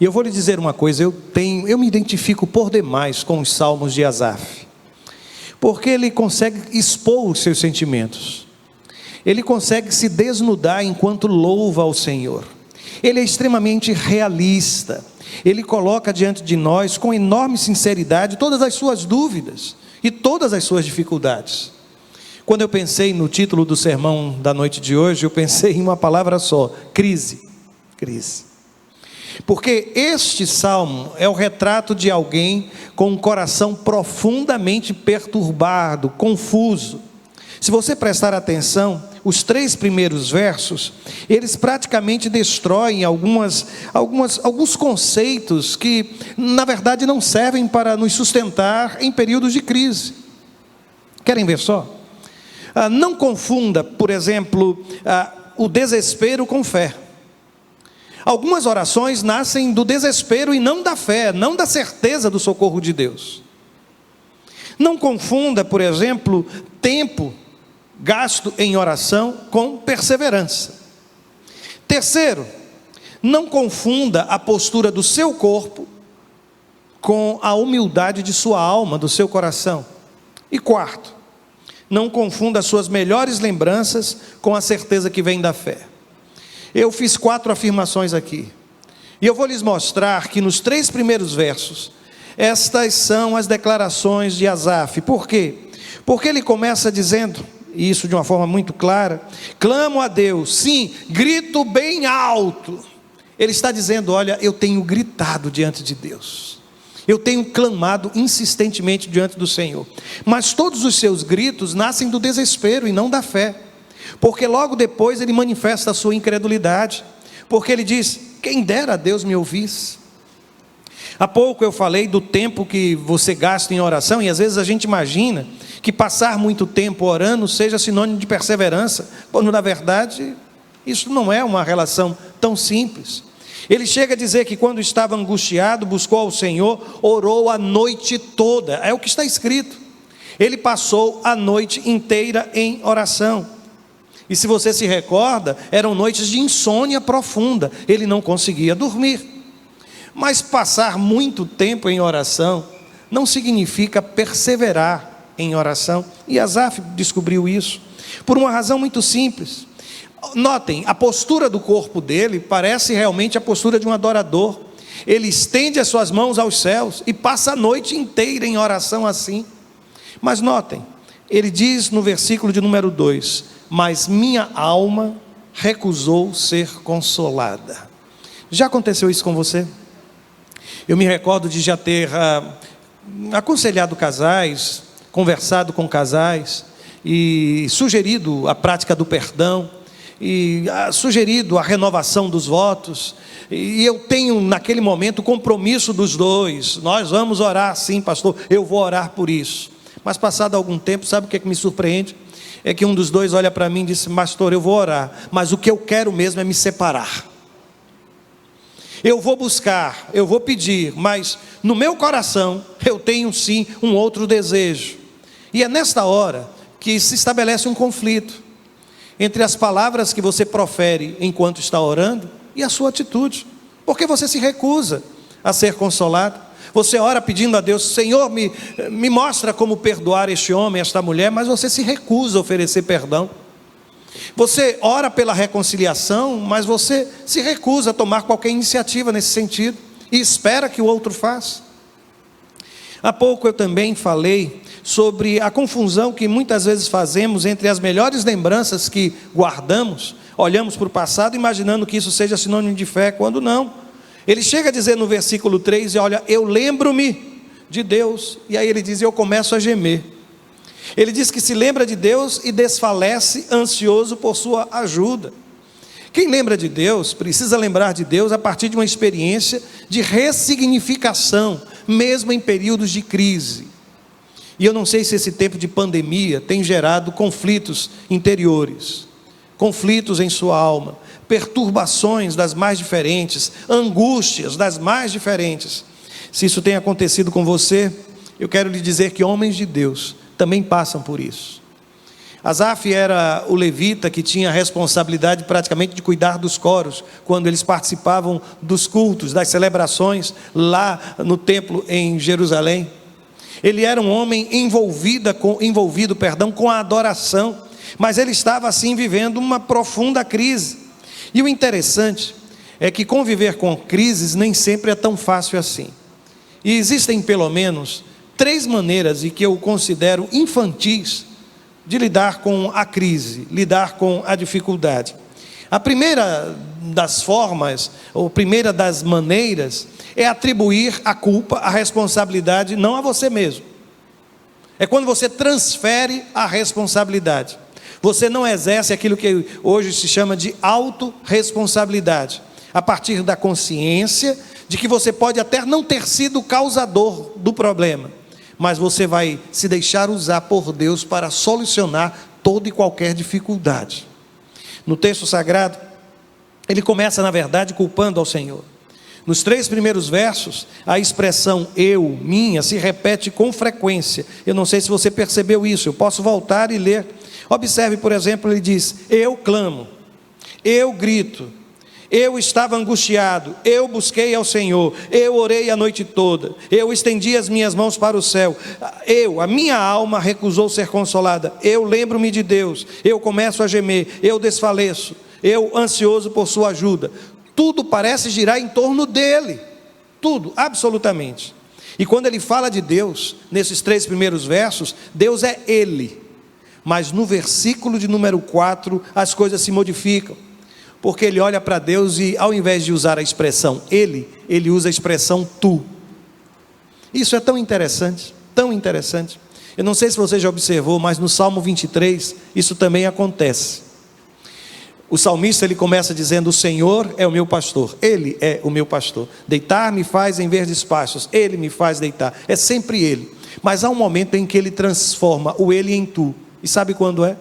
E eu vou lhe dizer uma coisa, eu me identifico por demais com os salmos de Asaf, porque ele consegue expor os seus sentimentos, ele consegue se desnudar enquanto louva ao Senhor, ele é extremamente realista, ele coloca diante de nós com enorme sinceridade todas as suas dúvidas e todas as suas dificuldades. Quando eu pensei no título do sermão da noite de hoje, eu pensei em uma palavra só: crise. Crise. Porque este salmo é o retrato de alguém com um coração profundamente perturbado, confuso. Se você prestar atenção, os 3 primeiros versos, eles praticamente destroem alguns conceitos que, na verdade, não servem para nos sustentar em períodos de crise. Querem ver só? Não confunda, por exemplo, o desespero com fé. Algumas orações nascem do desespero e não da fé, não da certeza do socorro de Deus. Não confunda, por exemplo, tempo gasto em oração com perseverança. Terceiro, não confunda a postura do seu corpo com a humildade de sua alma, do seu coração. E quarto, não confunda as suas melhores lembranças com a certeza que vem da fé. Eu fiz 4 afirmações aqui, e eu vou lhes mostrar que nos 3 primeiros versos, estas são as declarações de Asaf. Por quê? Porque ele começa dizendo, e isso de uma forma muito clara: clamo a Deus, sim, grito bem alto. Ele está dizendo: olha, eu tenho gritado diante de Deus, eu tenho clamado insistentemente diante do Senhor, mas todos os seus gritos nascem do desespero e não da fé, porque logo depois ele manifesta a sua incredulidade, porque ele diz: quem dera a Deus me ouvisse. Há pouco eu falei do tempo que você gasta em oração, e às vezes a gente imagina que passar muito tempo orando seja sinônimo de perseverança, quando na verdade isso não é uma relação tão simples. Ele chega a dizer que quando estava angustiado, buscou ao Senhor, orou a noite toda, é o que está escrito. Ele passou a noite inteira em oração, e se você se recorda, eram noites de insônia profunda, ele não conseguia dormir. Mas passar muito tempo em oração não significa perseverar em oração, e Asaf descobriu isso por uma razão muito simples. Notem, a postura do corpo dele parece realmente a postura de um adorador. Ele estende as suas mãos aos céus e passa a noite inteira em oração assim. Mas notem, ele diz no versículo de número 2: mas minha alma recusou ser consolada. Já aconteceu isso com você? Eu me recordo de já ter aconselhado casais, conversado com casais e sugerido a prática do perdão, e sugerido a renovação dos votos, e eu tenho naquele momento o compromisso dos dois: nós vamos orar sim, pastor, eu vou orar por isso. Mas passado algum tempo, sabe o que me surpreende? É que um dos dois olha para mim e diz: pastor, eu vou orar, mas o que eu quero mesmo é me separar. Eu vou buscar, eu vou pedir, mas no meu coração eu tenho sim um outro desejo. E é nesta hora que se estabelece um conflito entre as palavras que você profere enquanto está orando e a sua atitude, porque você se recusa a ser consolado. Você ora pedindo a Deus: Senhor, me mostra como perdoar este homem, esta mulher, mas você se recusa a oferecer perdão. Você ora pela reconciliação, mas você se recusa a tomar qualquer iniciativa nesse sentido, e espera que o outro faça. Há pouco eu também falei sobre a confusão que muitas vezes fazemos entre as melhores lembranças que guardamos, olhamos para o passado imaginando que isso seja sinônimo de fé, quando não. Ele chega a dizer no versículo 3, olha, eu lembro-me de Deus, e aí ele diz, eu começo a gemer. Ele diz que se lembra de Deus e desfalece ansioso por sua ajuda. Quem lembra de Deus, precisa lembrar de Deus a partir de uma experiência de ressignificação, mesmo em períodos de crise. E eu não sei se esse tempo de pandemia tem gerado conflitos interiores, conflitos em sua alma, perturbações das mais diferentes, angústias das mais diferentes. Se isso tem acontecido com você, eu quero lhe dizer que homens de Deus também passam por isso. Asaf era o levita que tinha a responsabilidade praticamente de cuidar dos coros, quando eles participavam dos cultos, das celebrações lá no templo em Jerusalém. Ele era um homem envolvido com a adoração, mas ele estava assim vivendo uma profunda crise. E o interessante é que conviver com crises nem sempre é tão fácil assim. E existem pelo menos 3 maneiras, e que eu considero infantis, de lidar com a crise, lidar com a dificuldade. A primeira das formas, ou primeira das maneiras, é atribuir a culpa, a responsabilidade, não a você mesmo. É quando você transfere a responsabilidade. Você não exerce aquilo que hoje se chama de autorresponsabilidade, a partir da consciência de que você pode até não ter sido o causador do problema, mas você vai se deixar usar por Deus para solucionar toda e qualquer dificuldade. No texto sagrado, ele começa, na verdade, culpando ao Senhor. Nos 3 primeiros versos, a expressão eu, minha, se repete com frequência. Eu não sei se você percebeu isso, eu posso voltar e ler. Observe, por exemplo, ele diz: eu clamo, eu grito, eu estava angustiado, eu busquei ao Senhor, eu orei a noite toda, eu estendi as minhas mãos para o céu, a minha alma recusou ser consolada, eu lembro-me de Deus, eu começo a gemer, eu desfaleço, eu ansioso por sua ajuda. Tudo parece girar em torno dele, tudo, absolutamente. E quando ele fala de Deus, nesses 3 primeiros versos, Deus é ele, mas no versículo de número 4, as coisas se modificam. Porque ele olha para Deus e, ao invés de usar a expressão ele usa a expressão tu. Isso é tão interessante, tão interessante. Eu não sei se você já observou, mas no Salmo 23, isso também acontece. O salmista, ele começa dizendo: o Senhor é o meu pastor, Ele é o meu pastor. Deitar-me faz em verdes pastos, Ele me faz deitar. É sempre Ele. Mas há um momento em que Ele transforma o Ele em tu. E sabe quando é?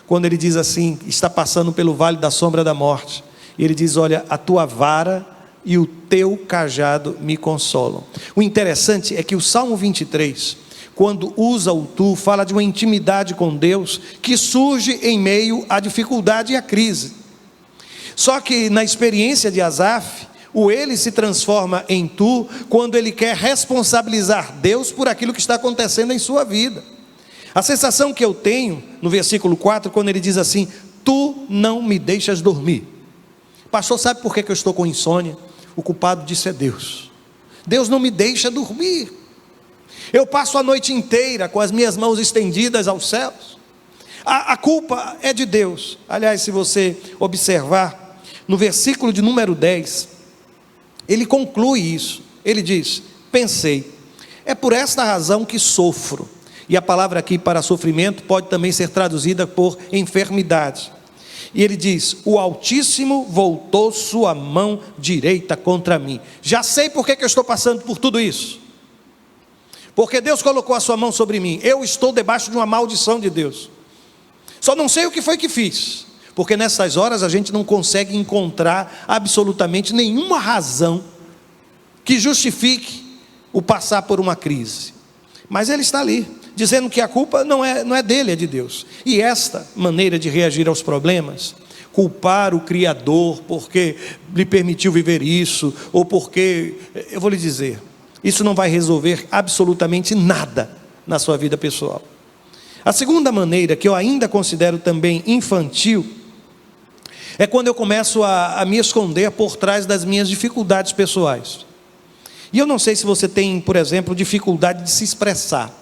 Quando ele diz assim, está passando pelo vale da sombra da morte, e ele diz: olha, a tua vara e o teu cajado me consolam. O interessante é que o Salmo 23, quando usa o tu, fala de uma intimidade com Deus, que surge em meio à dificuldade e à crise. Só que na experiência de Asaf, o ele se transforma em tu, quando ele quer responsabilizar Deus por aquilo que está acontecendo em sua vida. A sensação que eu tenho, no versículo 4, quando ele diz assim: tu não me deixas dormir. Pastor, sabe por que eu estou com insônia? O culpado disso é Deus. Deus não me deixa dormir. Eu passo a noite inteira com as minhas mãos estendidas aos céus. A culpa é de Deus. Aliás, se você observar, no versículo de número 10, ele conclui isso. Ele diz: pensei, é por esta razão que sofro. E a palavra aqui para sofrimento pode também ser traduzida por enfermidade. E ele diz: o Altíssimo voltou sua mão direita contra mim. Já sei por que eu estou passando por tudo isso. Porque Deus colocou a sua mão sobre mim. Eu estou debaixo de uma maldição de Deus. Só não sei o que foi que fiz. Porque nessas horas a gente não consegue encontrar absolutamente nenhuma razão que justifique o passar por uma crise. Mas ele está ali, dizendo que a culpa não é dele, é de Deus. E esta maneira de reagir aos problemas, culpar o Criador porque lhe permitiu viver isso, ou porque, eu vou lhe dizer, isso não vai resolver absolutamente nada na sua vida pessoal. A segunda maneira, que eu ainda considero também infantil, é quando eu começo a me esconder por trás das minhas dificuldades pessoais. E eu não sei se você tem, por exemplo, dificuldade de se expressar,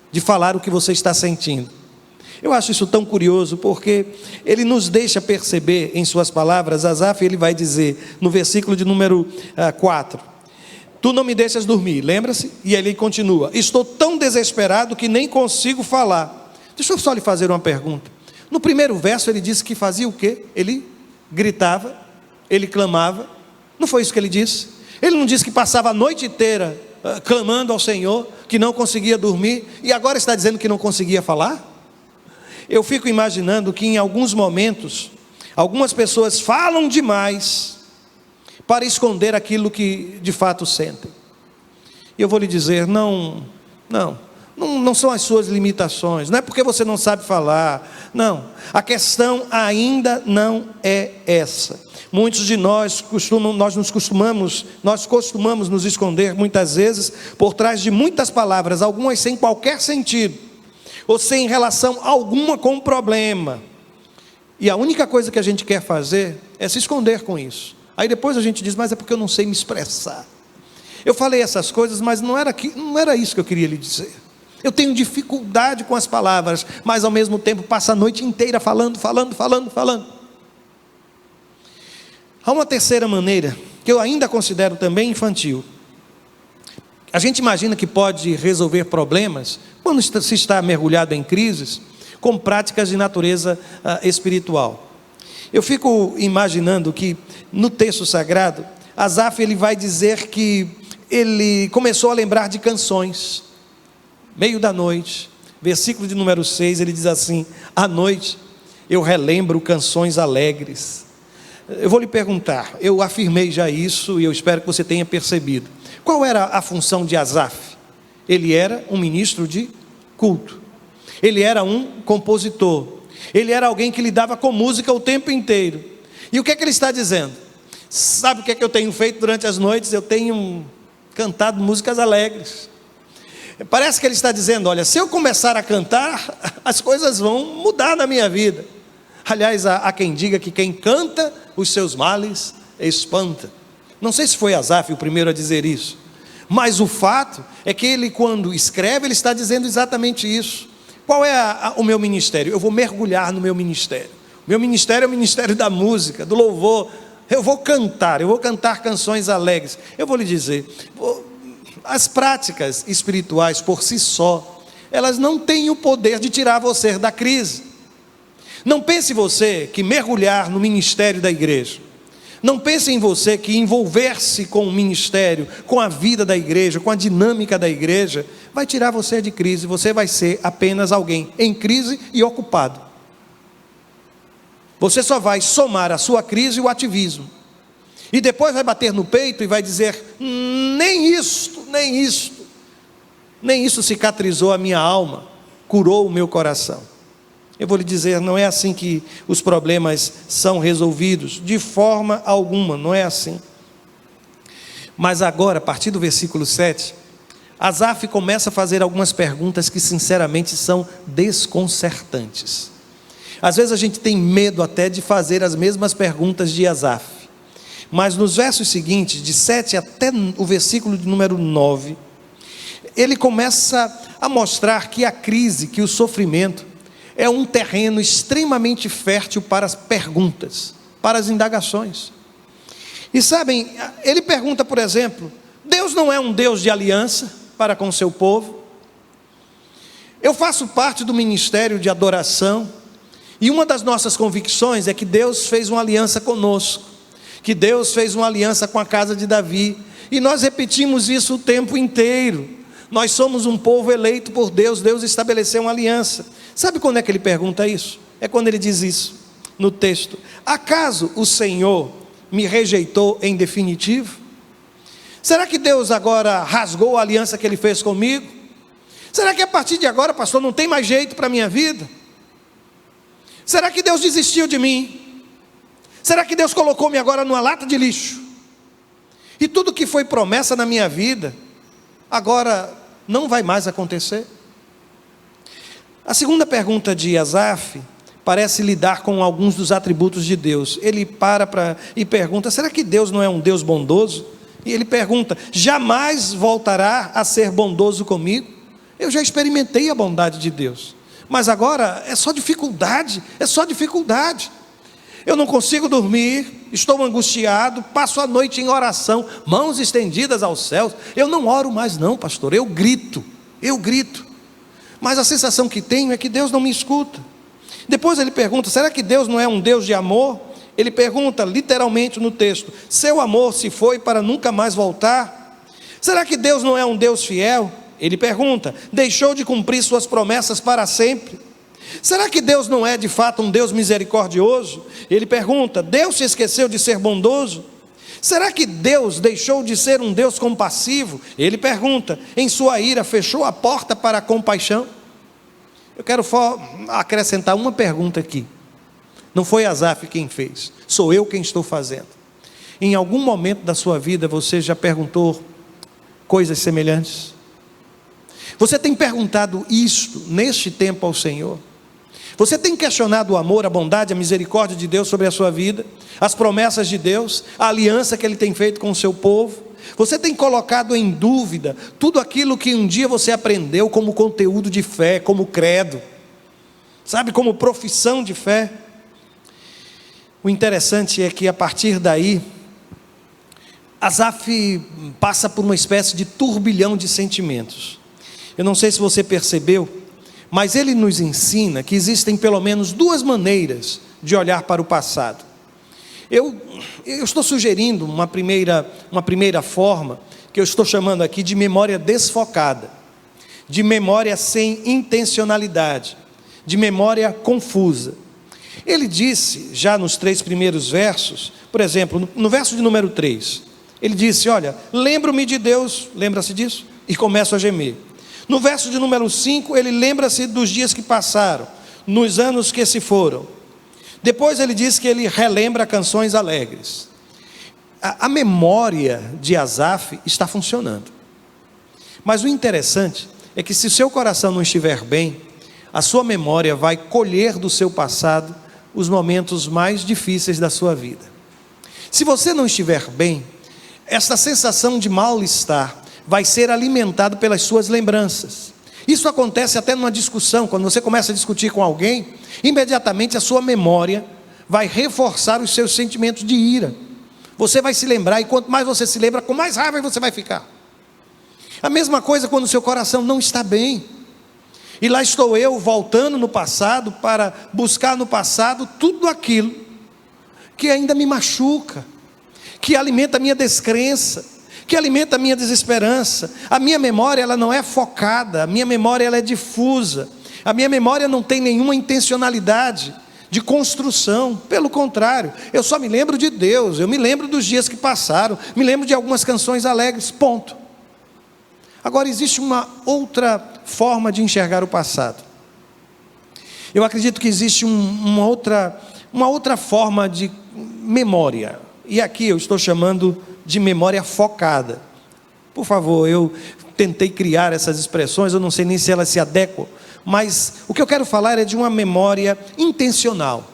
de falar o que você está sentindo. Eu acho isso tão curioso, porque ele nos deixa perceber em suas palavras. Asaf, ele vai dizer no versículo de número 4, tu não me deixas dormir, lembra-se? E ele continua: estou tão desesperado que nem consigo falar. Deixa eu só lhe fazer uma pergunta. No primeiro verso ele disse que fazia o quê? Ele gritava, ele clamava. Não foi isso que ele disse? Ele não disse que passava a noite inteira clamando ao Senhor, que não conseguia dormir, e agora está dizendo que não conseguia falar? Eu fico imaginando que em alguns momentos, algumas pessoas falam demais para esconder aquilo que de fato sentem. E eu vou lhe dizer, não, Não são as suas limitações, não é porque você não sabe falar, não, a questão ainda não é essa. Muitos de nós costumamos nos esconder muitas vezes por trás de muitas palavras, algumas sem qualquer sentido, ou sem relação alguma com o problema, e a única coisa que a gente quer fazer é se esconder com isso. Aí depois a gente diz, mas é porque eu não sei me expressar. Eu falei essas coisas, mas não era isso que eu queria lhe dizer. Eu tenho dificuldade com as palavras, mas ao mesmo tempo passo a noite inteira falando. Há uma terceira maneira, que eu ainda considero também infantil. A gente imagina que pode resolver problemas, quando se está mergulhado em crises, com práticas de natureza espiritual. Eu fico imaginando que no texto sagrado, Asaf ele vai dizer que ele começou a lembrar de canções, meio da noite, versículo de número 6, ele diz assim: à noite eu relembro canções alegres. Eu vou lhe perguntar, eu afirmei já isso e eu espero que você tenha percebido. Qual era a função de Asaf? Ele era um ministro de culto, ele era um compositor, ele era alguém que lidava com música o tempo inteiro. E o que é que ele está dizendo? Sabe o que é que eu tenho feito durante as noites? Eu tenho cantado músicas alegres. Parece que ele está dizendo, olha, se eu começar a cantar, as coisas vão mudar na minha vida. Aliás, há quem diga que quem canta, os seus males espanta. Não sei se foi Asaf o primeiro a dizer isso, mas o fato é que ele, quando escreve, ele está dizendo exatamente isso. Qual é o meu ministério? Eu vou mergulhar no meu ministério. O meu ministério é o ministério da música, do louvor. Eu vou cantar canções alegres. Eu vou lhe dizer, as práticas espirituais por si só, elas não têm o poder de tirar você da crise. Não pense você que mergulhar no ministério da igreja, não pense em você que envolver-se com o ministério, com a vida da igreja, com a dinâmica da igreja, vai tirar você de crise. Você vai ser apenas alguém em crise e ocupado. Você só vai somar a sua crise e o ativismo, e depois vai bater no peito e vai dizer, nem isto cicatrizou a minha alma, curou o meu coração. Eu vou lhe dizer, não é assim que os problemas são resolvidos, de forma alguma, não é assim. Mas agora, a partir do versículo 7, Asaf começa a fazer algumas perguntas que sinceramente são desconcertantes. Às vezes a gente tem medo até de fazer as mesmas perguntas de Asaf, mas nos versos seguintes, de 7 até o versículo de número 9, ele começa a mostrar que a crise, que o sofrimento, é um terreno extremamente fértil para as perguntas, para as indagações. E sabem, ele pergunta, por exemplo, Deus não é um Deus de aliança para com o seu povo? Eu faço parte do ministério de adoração, e uma das nossas convicções é que Deus fez uma aliança conosco, que Deus fez uma aliança com a casa de Davi, e nós repetimos isso o tempo inteiro. Nós somos um povo eleito por Deus, Deus estabeleceu uma aliança. Sabe quando é que ele pergunta isso? É quando ele diz isso, no texto: acaso o Senhor me rejeitou em definitivo? Será que Deus agora rasgou a aliança que ele fez comigo? Será que a partir de agora, pastor, não tem mais jeito para a minha vida? Será que Deus desistiu de mim? Será que Deus colocou-me agora numa lata de lixo? E tudo que foi promessa na minha vida, agora não vai mais acontecer? A segunda pergunta de Asaf parece lidar com alguns dos atributos de Deus. Ele para e pergunta, será que Deus não é um Deus bondoso? E ele pergunta, jamais voltará a ser bondoso comigo? Eu já experimentei a bondade de Deus, mas agora é só dificuldade, eu não consigo dormir, estou angustiado, passo a noite em oração, mãos estendidas aos céus. Eu não oro mais não, pastor, eu grito, mas a sensação que tenho é que Deus não me escuta. Depois ele pergunta, será que Deus não é um Deus de amor? Ele pergunta literalmente no texto, seu amor se foi para nunca mais voltar? Será que Deus não é um Deus fiel? Ele pergunta, deixou de cumprir suas promessas para sempre? Será que Deus não é de fato um Deus misericordioso? Ele pergunta, Deus se esqueceu de ser bondoso? Será que Deus deixou de ser um Deus compassivo? Ele pergunta: em sua ira fechou a porta para a compaixão? Eu quero acrescentar uma pergunta aqui. Não foi Asaf quem fez, sou eu quem estou fazendo. Em algum momento da sua vida você já perguntou coisas semelhantes? Você tem perguntado isto neste tempo ao Senhor? Você tem questionado o amor, a bondade, a misericórdia de Deus sobre a sua vida, as promessas de Deus, a aliança que Ele tem feito com o seu povo? Você tem colocado em dúvida tudo aquilo que um dia você aprendeu como conteúdo de fé, como credo, sabe, como profissão de fé? O interessante é que a partir daí, Asaf passa por uma espécie de turbilhão de sentimentos. Eu não sei se você percebeu, mas ele nos ensina que existem pelo menos duas maneiras de olhar para o passado. Eu estou sugerindo uma primeira forma, que eu estou chamando aqui de memória desfocada, de memória sem intencionalidade, de memória confusa. Ele disse, já nos 3 primeiros versos, por exemplo, no verso de número 3, ele disse: olha, lembro-me de Deus, lembra-se disso? E começo a gemer. No verso de número 5, ele lembra-se dos dias que passaram, nos anos que se foram. Depois ele diz que ele relembra canções alegres. A memória de Asaf está funcionando. Mas o interessante é que se o seu coração não estiver bem, a sua memória vai colher do seu passado os momentos mais difíceis da sua vida. Se você não estiver bem, essa sensação de mal-estar vai ser alimentado pelas suas lembranças. Isso acontece até numa discussão. Quando você começa a discutir com alguém, imediatamente a sua memória vai reforçar os seus sentimentos de ira. Você vai se lembrar, e quanto mais você se lembra, com mais raiva você vai ficar. A mesma coisa quando o seu coração não está bem. E lá estou eu voltando no passado para buscar no passado tudo aquilo que ainda me machuca, que alimenta a minha descrença, que alimenta a minha desesperança. A minha memória, ela não é focada, a minha memória, ela é difusa. A minha memória não tem nenhuma intencionalidade de construção, pelo contrário, eu só me lembro de Deus, eu me lembro dos dias que passaram, me lembro de algumas canções alegres, ponto. Agora existe uma outra forma de enxergar o passado. Eu acredito que existe uma outra forma de memória, e aqui eu estou chamando de memória focada. Por favor, eu tentei criar essas expressões, eu não sei nem se elas se adequam, mas o que eu quero falar é de uma memória intencional.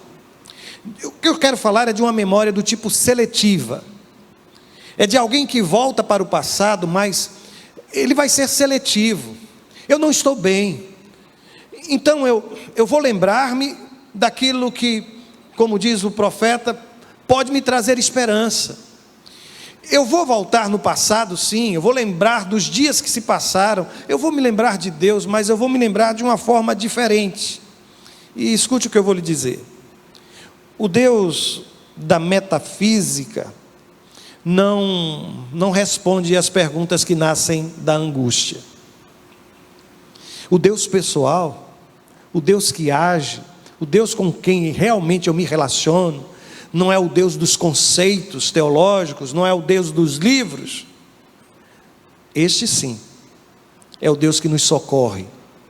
O que eu quero falar é de uma memória do tipo seletiva. É de alguém que volta para o passado, mas ele vai ser seletivo. Eu não estou bem, então eu vou lembrar-me daquilo que, como diz o profeta, pode me trazer esperança. Eu vou voltar no passado, sim, eu vou lembrar dos dias que se passaram, eu vou me lembrar de Deus, mas eu vou me lembrar de uma forma diferente. E escute o que eu vou lhe dizer. O Deus da metafísica não responde às perguntas que nascem da angústia. O Deus pessoal, o Deus que age, o Deus com quem realmente eu me relaciono, não é o Deus dos conceitos teológicos, não é o Deus dos livros. Este sim, é o Deus que nos socorre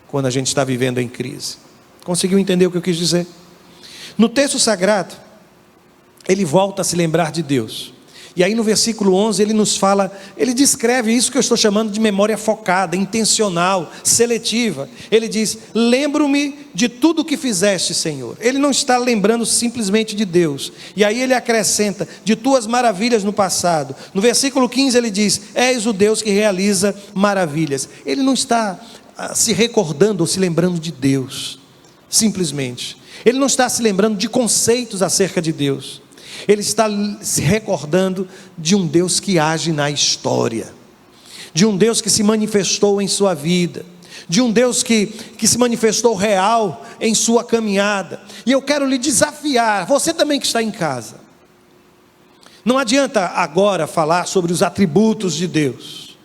quando a gente está vivendo em crise. Conseguiu entender o que eu quis dizer? No texto sagrado, ele volta a se lembrar de Deus. E aí no versículo 11 ele nos fala, ele descreve isso que eu estou chamando de memória focada, intencional, seletiva. Ele diz: lembro-me de tudo o que fizeste, Senhor. Ele não está lembrando simplesmente de Deus. E aí ele acrescenta: de tuas maravilhas no passado. No versículo 15 ele diz: és o Deus que realiza maravilhas. Ele não está se recordando ou se lembrando de Deus, simplesmente. Ele não está se lembrando de conceitos acerca de Deus. Ele está se recordando de um Deus que age na história, de um Deus que se manifestou em sua vida, de um Deus que se manifestou real em sua caminhada. E eu quero lhe desafiar, você também que está em casa, não adianta agora falar sobre os atributos de Deus,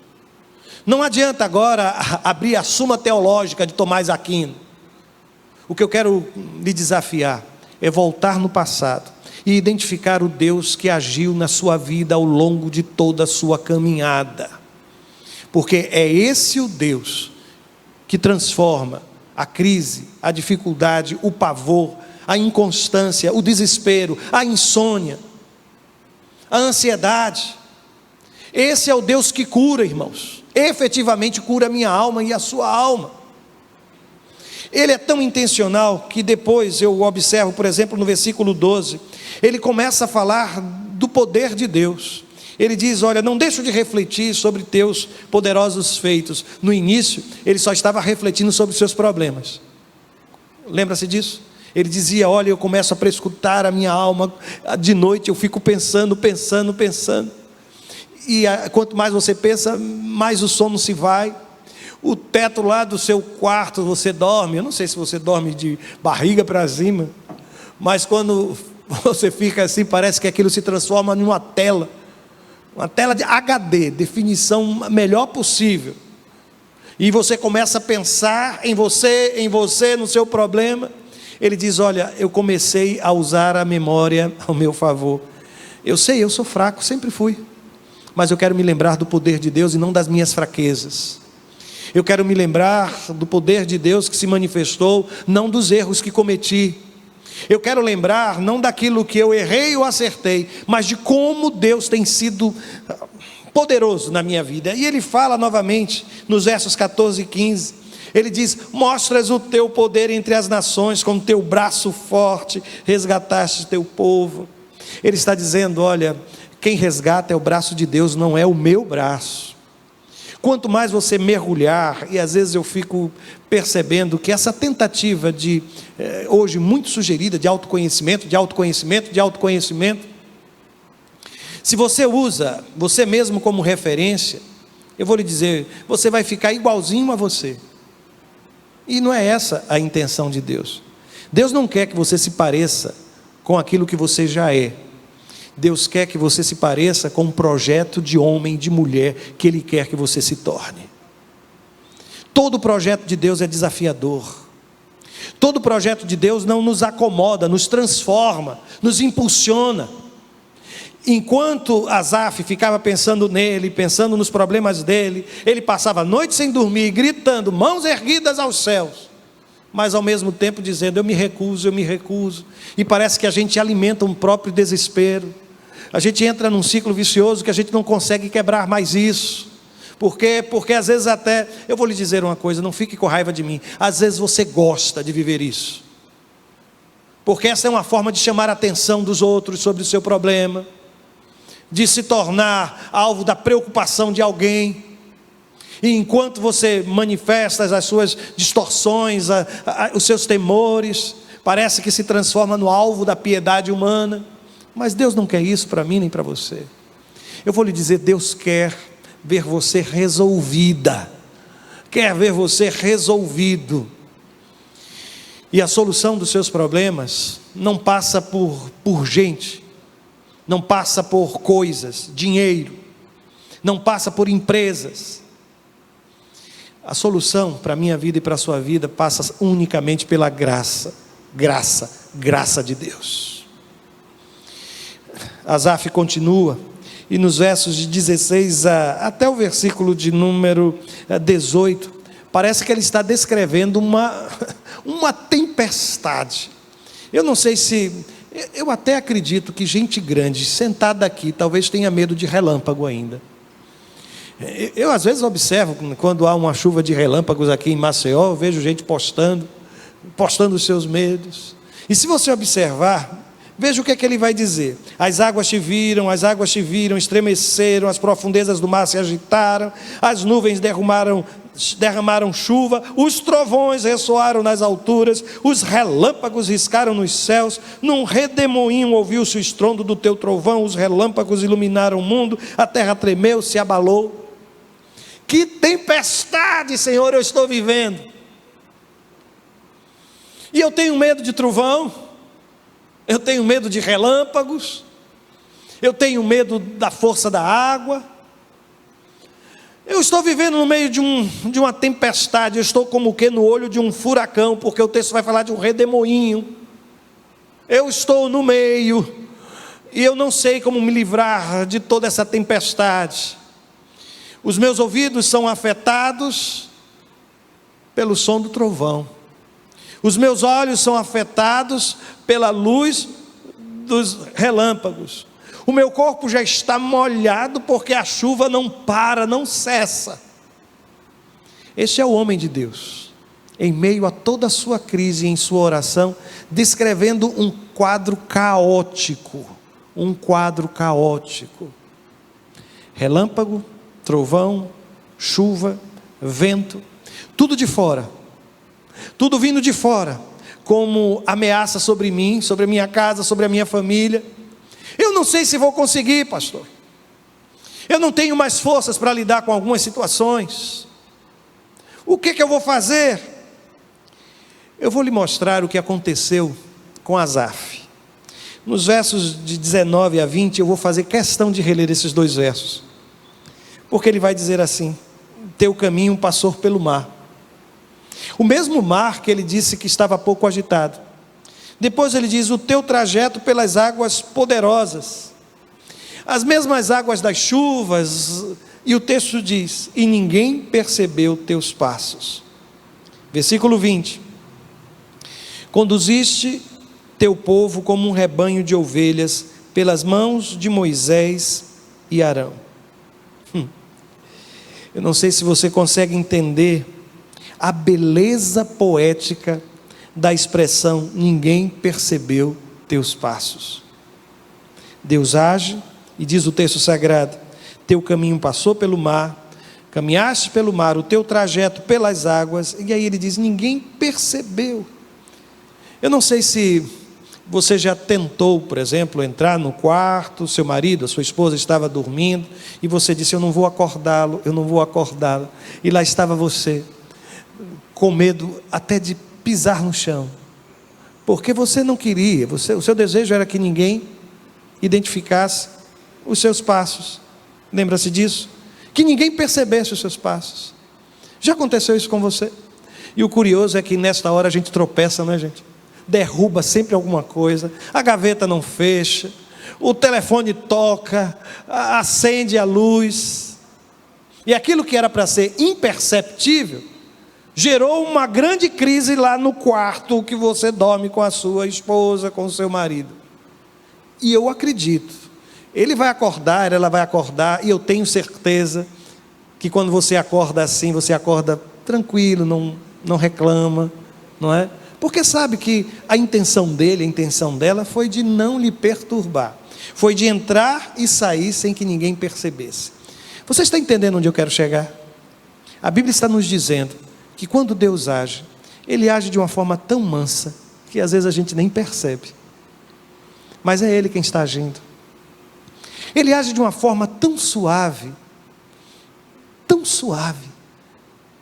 não adianta agora abrir a Suma Teológica de Tomás Aquino. O que eu quero lhe desafiar é voltar no passado e identificar o Deus que agiu na sua vida ao longo de toda a sua caminhada, porque é esse o Deus que transforma a crise, a dificuldade, o pavor, a inconstância, o desespero, a insônia, a ansiedade. Esse é o Deus que cura, irmãos, efetivamente cura a minha alma e a sua alma. Ele é tão intencional que depois eu observo, por exemplo, no versículo 12, ele começa a falar do poder de Deus. Ele diz: olha, não deixo de refletir sobre teus poderosos feitos. No início, ele só estava refletindo sobre os seus problemas. Lembra-se disso? Ele dizia: olha, eu começo a prescrutar a minha alma, de noite eu fico pensando. E quanto mais você pensa, mais o sono se vai. O teto lá do seu quarto, você dorme, eu não sei se você dorme de barriga para cima, mas quando você fica assim, parece que aquilo se transforma numa tela, uma tela de HD, definição melhor possível, e você começa a pensar em você, no seu problema. Ele diz: olha, eu comecei a usar a memória ao meu favor. Eu sei, eu sou fraco, sempre fui, mas eu quero me lembrar do poder de Deus e não das minhas fraquezas. Eu quero me lembrar do poder de Deus que se manifestou, não dos erros que cometi. Eu quero lembrar não daquilo que eu errei ou acertei, mas de como Deus tem sido poderoso na minha vida. E ele fala novamente nos versos 14 e 15. Ele diz: mostras o teu poder entre as nações, com o teu braço forte resgataste teu povo. Ele está dizendo: olha, quem resgata é o braço de Deus, não é o meu braço. Quanto mais você mergulhar, e às vezes eu fico percebendo que essa tentativa de, hoje muito sugerida, de autoconhecimento, se você usa você mesmo como referência, eu vou lhe dizer, você vai ficar igualzinho a você. E não é essa a intenção de Deus. Deus não quer que você se pareça com aquilo que você já é. Deus quer que você se pareça com um projeto de homem, de mulher, que Ele quer que você se torne. Todo projeto de Deus é desafiador. Todo projeto de Deus não nos acomoda, nos transforma, nos impulsiona. Enquanto Asaf ficava pensando nele, pensando nos problemas dele, ele passava a noite sem dormir, gritando, mãos erguidas aos céus, mas ao mesmo tempo dizendo: eu me recuso. E parece que a gente alimenta um próprio desespero. A gente entra num ciclo vicioso que a gente não consegue quebrar mais isso. Por quê? Porque às vezes até, eu vou lhe dizer uma coisa, não fique com raiva de mim, às vezes você gosta de viver isso, porque essa é uma forma de chamar a atenção dos outros sobre o seu problema, de se tornar alvo da preocupação de alguém. E enquanto você manifesta as suas distorções, os seus temores, parece que se transforma no alvo da piedade humana. Mas Deus não quer isso para mim nem para você. Eu vou lhe dizer, Deus quer ver você resolvida, quer ver você resolvido. E a solução dos seus problemas não passa por gente, não passa por coisas, dinheiro, não passa por empresas. A solução para a minha vida e para a sua vida passa unicamente pela graça de Deus. Asaf continua, e nos versos de 16 até o versículo de número 18, parece que ele está descrevendo uma tempestade. Eu não sei se, eu até acredito que gente grande sentada aqui talvez tenha medo de relâmpago ainda. Eu às vezes observo, quando há uma chuva de relâmpagos aqui em Maceió, eu vejo gente postando os seus medos. E se você observar, veja o que é que ele vai dizer: as águas te viram, estremeceram, as profundezas do mar se agitaram, as nuvens derramaram chuva, os trovões ressoaram nas alturas, os relâmpagos riscaram nos céus, num redemoinho ouviu-se o estrondo do teu trovão, os relâmpagos iluminaram o mundo, a terra tremeu, se abalou. Que tempestade, Senhor, eu estou vivendo! E eu tenho medo de trovão, eu tenho medo de relâmpagos, eu tenho medo da força da água. Eu estou vivendo no meio de uma tempestade. Eu estou como o que no olho de um furacão, porque o texto vai falar de um redemoinho. Eu estou no meio e eu não sei como me livrar de toda essa tempestade. Os meus ouvidos são afetados pelo som do trovão. Os meus olhos são afetados pela luz dos relâmpagos. O meu corpo já está molhado porque a chuva não para, não cessa. Este é o homem de Deus, em meio a toda a sua crise, em sua oração, descrevendo um quadro caótico. Um quadro caótico. Relâmpago, trovão, chuva, vento, tudo de fora. Tudo vindo de fora, como ameaça sobre mim, sobre a minha casa, sobre a minha família. Eu não sei se vou conseguir, pastor. Eu não tenho mais forças para lidar com algumas situações. O que eu vou fazer? Eu vou lhe mostrar o que aconteceu com Asaf. Nos versos de 19 a 20, eu vou fazer questão de reler esses 2 versos. Porque ele vai dizer assim: teu caminho passou pelo mar. O mesmo mar que ele disse que estava pouco agitado. Depois ele diz: o teu trajeto pelas águas poderosas. As mesmas águas das chuvas. E o texto diz: e ninguém percebeu teus passos. Versículo 20. Conduziste teu povo como um rebanho de ovelhas pelas mãos de Moisés e Arão. Eu não sei se você consegue entender a beleza poética da expressão ninguém percebeu teus passos. Deus age e diz o texto sagrado: teu caminho passou pelo mar, caminhaste pelo mar, o teu trajeto pelas águas, e aí ele diz: ninguém percebeu. Eu não sei se você já tentou, por exemplo, entrar no quarto, seu marido, a sua esposa estava dormindo, e você disse: eu não vou acordá-lo, eu não vou acordá-la, e lá estava você, com medo até de pisar no chão, porque você não queria, o seu desejo era que ninguém identificasse os seus passos. Lembra-se disso? Que ninguém percebesse os seus passos. Já aconteceu isso com você? E o curioso é que nesta hora a gente tropeça, não é, gente? Derruba sempre alguma coisa, a gaveta não fecha, o telefone toca, acende a luz, e aquilo que era para ser imperceptível, gerou uma grande crise lá no quarto que você dorme com a sua esposa, com o seu marido. E eu acredito, ele vai acordar, ela vai acordar, e eu tenho certeza que quando você acorda assim, você acorda tranquilo, não reclama, não é? Porque sabe que a intenção dele, a intenção dela foi de não lhe perturbar, foi de entrar e sair sem que ninguém percebesse. Você está entendendo onde eu quero chegar? A Bíblia está nos dizendo que quando Deus age, Ele age de uma forma tão mansa, que às vezes a gente nem percebe, mas é Ele quem está agindo. Ele age de uma forma tão suave,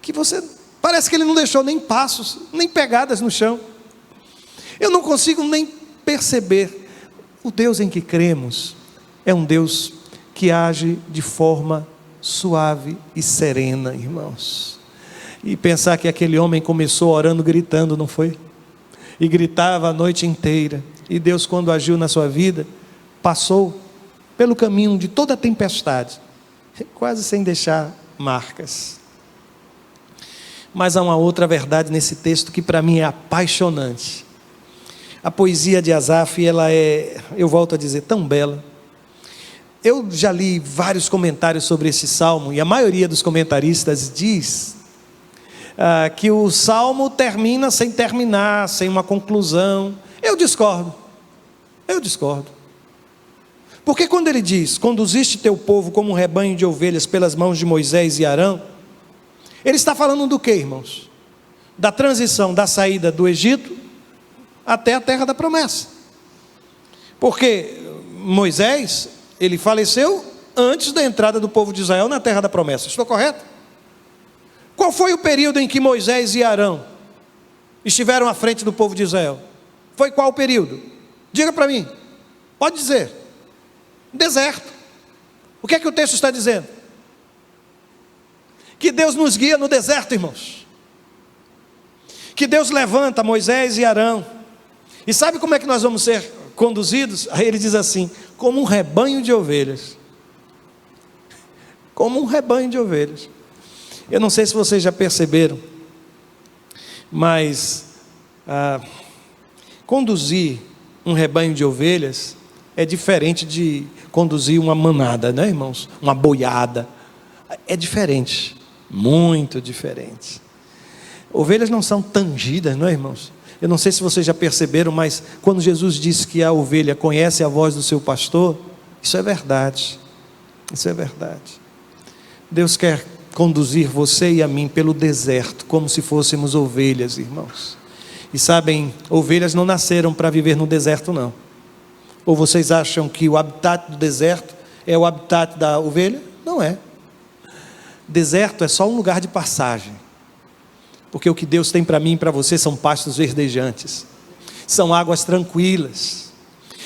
que você, parece que Ele não deixou nem passos, nem pegadas no chão. Eu não consigo nem perceber. O Deus em que cremos é um Deus que age de forma suave e serena, irmãos. E pensar que aquele homem começou orando, gritando, não foi? E gritava a noite inteira. E Deus, quando agiu na sua vida, passou pelo caminho de toda a tempestade, quase sem deixar marcas. Mas há uma outra verdade nesse texto que para mim é apaixonante. A poesia de Asaf, ela é, eu volto a dizer, tão bela. Eu já li vários comentários sobre esse salmo, e a maioria dos comentaristas diz que o salmo termina sem terminar, sem uma conclusão. Eu discordo. Porque quando ele diz: conduziste teu povo como um rebanho de ovelhas pelas mãos de Moisés e Arão, ele está falando do que, irmãos? Da transição da saída do Egito até a terra da promessa. Porque Moisés, ele faleceu antes da entrada do povo de Israel na terra da promessa. Estou correto? Qual foi o período em que Moisés e Arão estiveram à frente do povo de Israel? Foi qual o período? Diga para mim. Pode dizer. Deserto. O que é que o texto está dizendo? Que Deus nos guia no deserto, irmãos. Que Deus levanta Moisés e Arão. E sabe como é que nós vamos ser conduzidos, aí ele diz assim, como um rebanho de ovelhas. Como um rebanho de ovelhas. Eu não sei se vocês já perceberam, mas conduzir um rebanho de ovelhas é diferente de conduzir uma manada, né, irmãos? Uma boiada. É diferente, muito diferente. Ovelhas não são tangidas, não é, irmãos? Eu não sei se vocês já perceberam, mas quando Jesus disse que a ovelha conhece a voz do seu pastor, isso é verdade. Isso é verdade. Deus quer conduzir você e a mim pelo deserto, como se fôssemos ovelhas, irmãos. E sabem, ovelhas não nasceram para viver no deserto, não. Ou vocês acham que o habitat do deserto é o habitat da ovelha? Não é. Deserto é só um lugar de passagem. Porque o que Deus tem para mim e para você são pastos verdejantes, são águas tranquilas.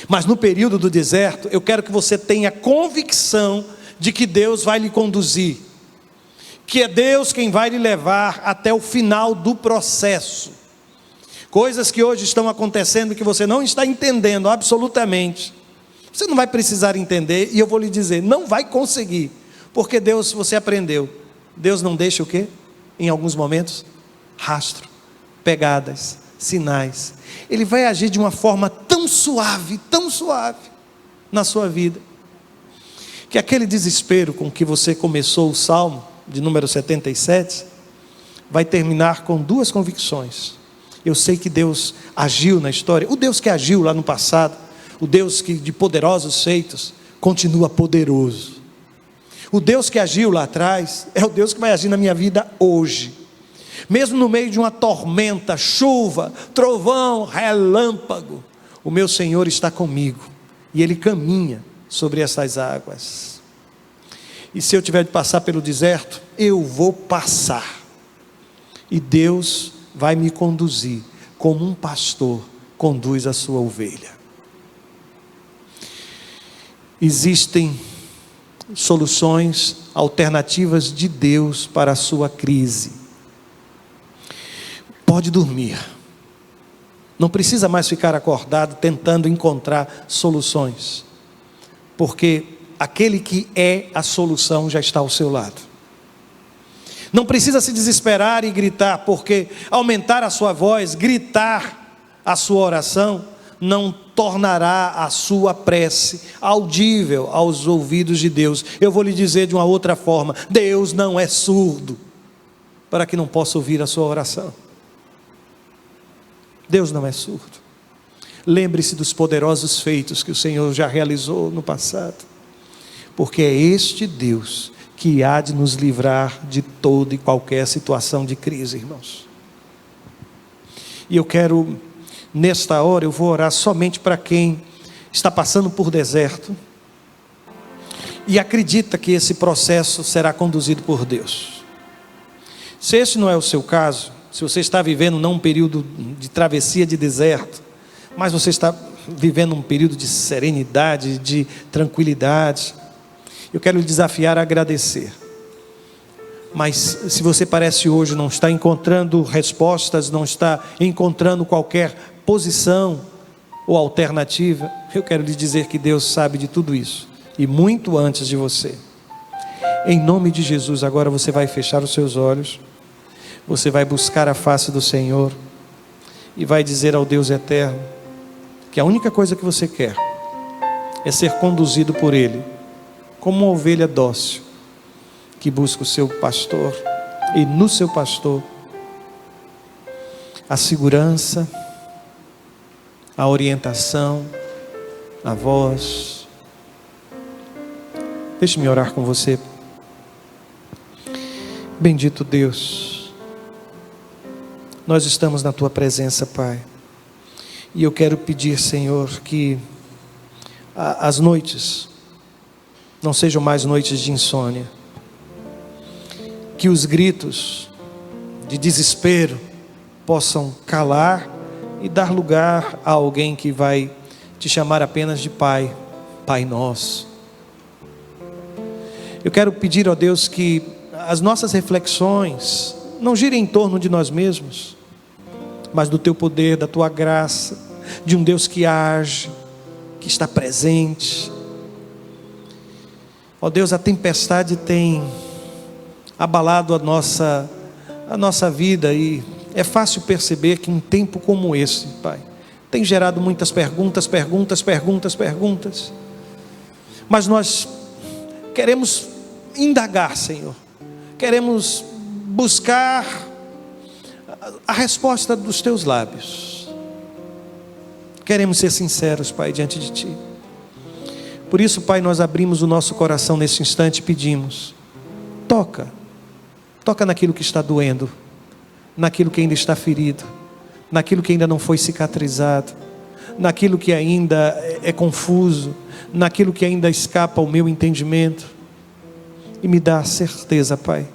Mas no período do deserto, eu quero que você tenha convicção de que Deus vai lhe conduzir, que é Deus quem vai lhe levar até o final do processo. Coisas que hoje estão acontecendo que você não está entendendo absolutamente. Você não vai precisar entender, e eu vou lhe dizer, não vai conseguir, porque Deus, você aprendeu, Deus não deixa o quê? Em alguns momentos, rastro, pegadas, sinais. Ele vai agir de uma forma tão suave na sua vida, que aquele desespero com que você começou o Salmo de número 77, vai terminar com duas convicções. Eu sei que Deus agiu na história, o Deus que agiu lá no passado, o Deus que de poderosos feitos, continua poderoso. O Deus que agiu lá atrás, é o Deus que vai agir na minha vida hoje. Mesmo no meio de uma tormenta, chuva, trovão, relâmpago, o meu Senhor está comigo, e Ele caminha sobre essas águas. E se eu tiver de passar pelo deserto, eu vou passar, e Deus vai me conduzir, como um pastor conduz a sua ovelha. Existem soluções alternativas de Deus para a sua crise. Pode dormir, não precisa mais ficar acordado tentando encontrar soluções, porque aquele que é a solução já está ao seu lado. Não precisa se desesperar e gritar, porque aumentar a sua voz, gritar a sua oração, não tornará a sua prece audível aos ouvidos de Deus. Eu vou lhe dizer de uma outra forma, Deus não é surdo, para que não possa ouvir a sua oração. Deus não é surdo. Lembre-se dos poderosos feitos que o Senhor já realizou no passado, porque é este Deus que há de nos livrar de toda e qualquer situação de crise, irmãos. E eu quero, nesta hora, eu vou orar somente para quem está passando por deserto e acredita que esse processo será conduzido por Deus. Se esse não é o seu caso, se você está vivendo não um período de travessia de deserto, mas você está vivendo um período de serenidade, de tranquilidade, eu quero lhe desafiar a agradecer. Mas se você parece hoje não está encontrando respostas, não está encontrando qualquer posição ou alternativa, eu quero lhe dizer que Deus sabe de tudo isso, e muito antes de você. Em nome de Jesus, agora você vai fechar os seus olhos, você vai buscar a face do Senhor e vai dizer ao Deus eterno que a única coisa que você quer é ser conduzido por Ele, como uma ovelha dócil que busca o seu pastor, e no seu pastor a segurança, a orientação, a voz. Deixe-me orar com você. Bendito Deus, nós estamos na Tua presença, Pai, e eu quero pedir, Senhor, que as noites não sejam mais noites de insônia, que os gritos de desespero possam calar e dar lugar a alguém que vai te chamar apenas de Pai, Pai nosso. Eu quero pedir, ó Deus, que as nossas reflexões não girem em torno de nós mesmos, mas do Teu poder, da Tua graça, de um Deus que age, que está presente. Ó Deus, a tempestade tem abalado a nossa vida, e é fácil perceber que um tempo como esse, Pai, tem gerado muitas perguntas, mas nós queremos indagar, Senhor, queremos buscar a resposta dos Teus lábios, queremos ser sinceros, Pai, diante de Ti. Por isso, Pai, nós abrimos o nosso coração nesse instante e pedimos: toca naquilo que está doendo, naquilo que ainda está ferido, naquilo que ainda não foi cicatrizado, naquilo que ainda é confuso, naquilo que ainda escapa ao meu entendimento, e me dá a certeza, Pai,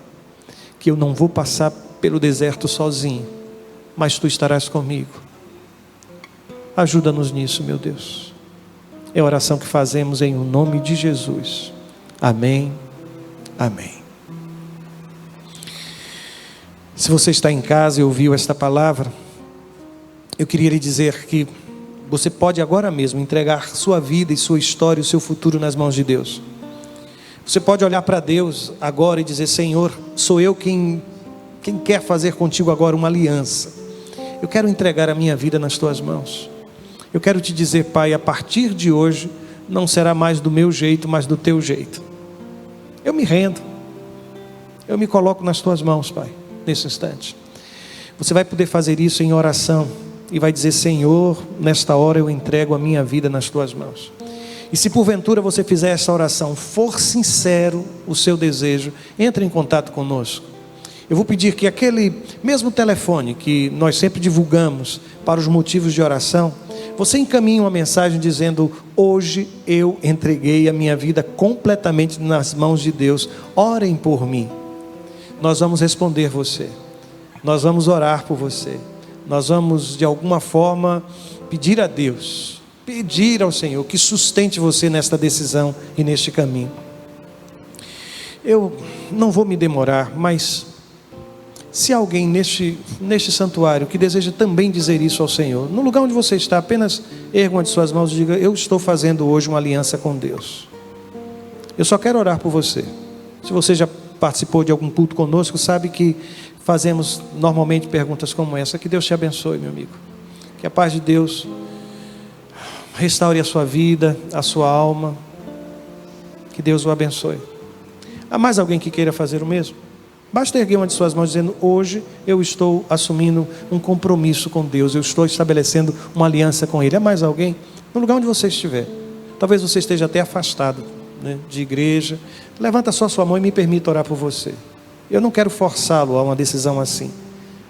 que eu não vou passar pelo deserto sozinho, mas Tu estarás comigo. Ajuda-nos nisso, meu Deus. É a oração que fazemos em nome de Jesus. Amém. Amém. Se você está em casa e ouviu esta palavra, eu queria lhe dizer que você pode agora mesmo entregar sua vida e sua história e o seu futuro nas mãos de Deus. Você pode olhar para Deus agora e dizer: Senhor, sou eu quem quer fazer contigo agora uma aliança. Eu quero entregar a minha vida nas Tuas mãos. Eu quero te dizer, Pai, a partir de hoje não será mais do meu jeito, mas do Teu jeito. Eu me rendo, eu me coloco nas Tuas mãos, Pai, nesse instante. Você vai poder fazer isso em oração e vai dizer: Senhor, nesta hora eu entrego a minha vida nas Tuas mãos. E se porventura você fizer essa oração, for sincero o seu desejo, entre em contato conosco. Eu vou pedir que aquele mesmo telefone que nós sempre divulgamos para os motivos de oração, você encaminhe uma mensagem dizendo: hoje eu entreguei a minha vida completamente nas mãos de Deus, orem por mim. Nós vamos responder você, nós vamos orar por você, nós vamos de alguma forma pedir a Deus, pedir ao Senhor que sustente você nesta decisão e neste caminho. Eu não vou me demorar, mas se alguém neste santuário que deseja também dizer isso ao Senhor, no lugar onde você está, apenas erga uma de suas mãos e diga: eu estou fazendo hoje uma aliança com Deus. Eu só quero orar por você. Se você já participou de algum culto conosco, sabe que fazemos normalmente perguntas como essa. Que Deus te abençoe, meu amigo. Que a paz de Deus restaure a sua vida, a sua alma. Que Deus o abençoe. Há mais alguém que queira fazer o mesmo? Basta erguer uma de suas mãos dizendo: hoje eu estou assumindo um compromisso com Deus, eu estou estabelecendo uma aliança com Ele. Há mais alguém? No lugar onde você estiver. Talvez você esteja até afastado, né, de igreja. Levanta só sua mão e me permita orar por você. Eu não quero forçá-lo a uma decisão assim,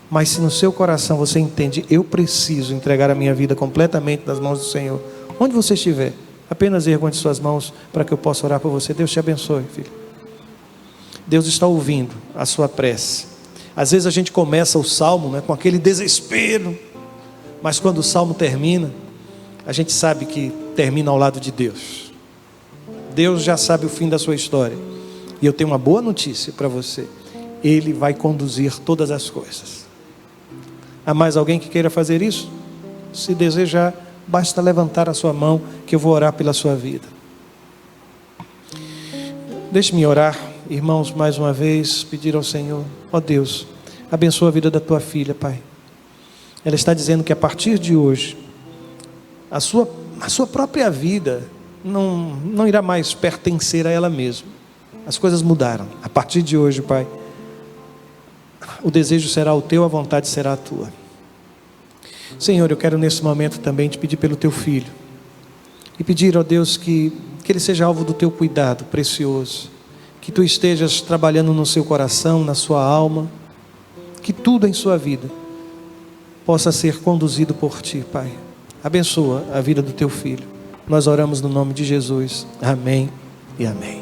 mas se no seu coração você entende: eu preciso entregar a minha vida completamente nas mãos do Senhor, onde você estiver, apenas erga uma de suas mãos para que eu possa orar por você. Deus te abençoe, filho. Deus está ouvindo a sua prece. Às vezes a gente começa o salmo, né, com aquele desespero, mas quando o salmo termina, a gente sabe que termina ao lado de Deus. Deus já sabe o fim da sua história. E eu tenho uma boa notícia para você: Ele vai conduzir todas as coisas. Há mais alguém que queira fazer isso? Se desejar, basta levantar a sua mão que eu vou orar pela sua vida. Deixe-me orar. Irmãos, mais uma vez, pedir ao Senhor: ó Deus, abençoa a vida da tua filha, Pai. Ela está dizendo que a partir de hoje, a sua própria vida não irá mais pertencer a ela mesma. As coisas mudaram. A partir de hoje, Pai, o desejo será o teu, a vontade será a tua. Senhor, eu quero nesse momento também te pedir pelo teu filho. E pedir, ó Deus, que ele seja alvo do teu cuidado precioso. Que tu estejas trabalhando no seu coração, na sua alma, que tudo em sua vida possa ser conduzido por ti, Pai. Abençoa a vida do teu filho. Nós oramos no nome de Jesus. Amém e amém.